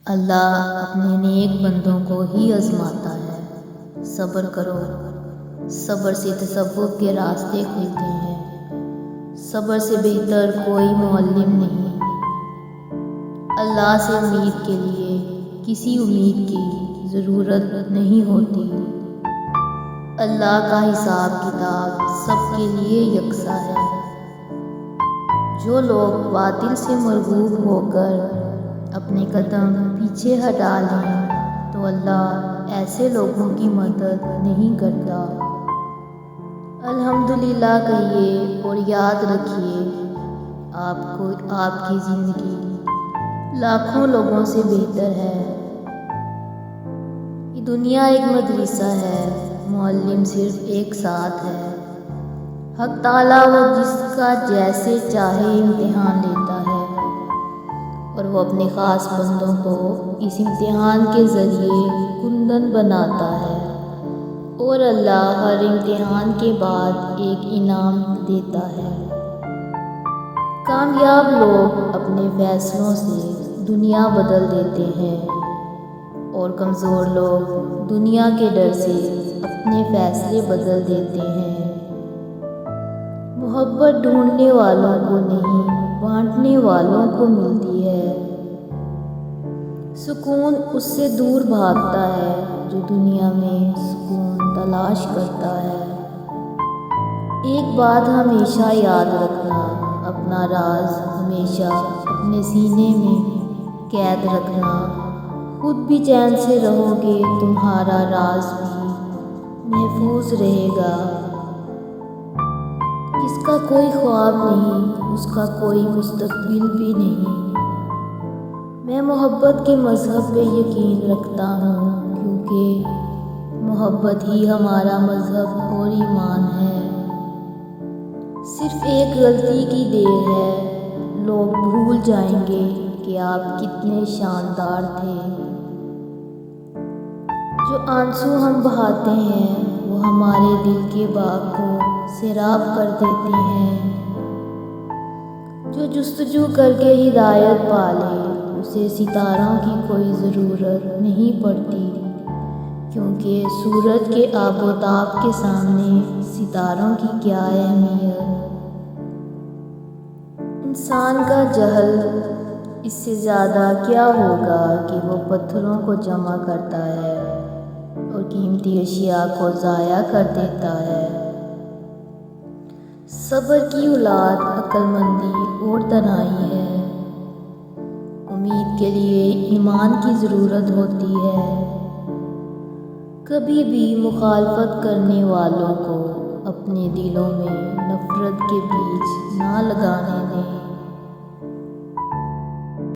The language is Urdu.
اللہ اپنے نیک بندوں کو ہی آزماتا ہے۔ صبر کرو، صبر سے تصوف کے راستے کھلتے ہیں۔ صبر سے بہتر کوئی معلم نہیں۔ اللہ سے امید کے لیے کسی امید کی ضرورت نہیں ہوتی۔ اللہ کا حساب کتاب سب کے لیے یکساں ہے۔ جو لوگ باطل سے مرغوب ہو کر اپنے قدم پیچھے ہٹا لیں تو اللہ ایسے لوگوں کی مدد نہیں کرتا۔ الحمدللہ کہیے اور یاد رکھیے آپ کی زندگی لاکھوں لوگوں سے بہتر ہے۔ یہ دنیا ایک مدرسہ ہے، معلم صرف ایک ساتھ ہے۔ حق تعالیٰ وہ جس کا جیسے چاہے امتحان لیتا ہے اور وہ اپنے خاص بندوں کو اس امتحان کے ذریعے کندن بناتا ہے، اور اللہ ہر امتحان کے بعد ایک انعام دیتا ہے۔ کامیاب لوگ اپنے فیصلوں سے دنیا بدل دیتے ہیں اور کمزور لوگ دنیا کے ڈر سے اپنے فیصلے بدل دیتے ہیں۔ محبت ڈھونڈنے والوں کو نہیں، بانٹنے والوں کو ملتی ہے۔ سکون اس سے دور بھاگتا ہے جو دنیا میں سکون تلاش کرتا ہے۔ ایک بات ہمیشہ یاد رکھنا، اپنا راز ہمیشہ اپنے سینے میں قید رکھنا۔ خود بھی چین سے رہو گے تمہارا راز بھی محفوظ رہے گا۔ جس کا کوئی خواب نہیں اس کا کوئی مستقبل بھی نہیں۔ میں محبت کے مذہب پہ یقین رکھتا ہوں کیونکہ محبت ہی ہمارا مذہب اور ایمان ہے۔ صرف ایک غلطی کی دیر ہے، لوگ بھول جائیں گے کہ آپ کتنے شاندار تھے۔ جو آنسو ہم بہاتے ہیں وہ ہمارے دل کے باغ کو سیراب کر دیتے ہیں۔ جو جستجو کر کے ہدایت پالے اسے ستاروں کی کوئی ضرورت نہیں پڑتی، کیونکہ سورج کے آب و تاب کے سامنے ستاروں کی کیا اہمیت۔ انسان کا جہل اس سے زیادہ کیا ہوگا کہ وہ پتھروں کو جمع کرتا ہے اور قیمتی اشیاء کو ضائع کر دیتا ہے۔ صبر کی اولاد عقل مندی اور دانائی ہے۔ امید کے لیے ایمان کی ضرورت ہوتی ہے۔ کبھی بھی مخالفت کرنے والوں کو اپنے دلوں میں نفرت کے بیج نہ لگانے دیں۔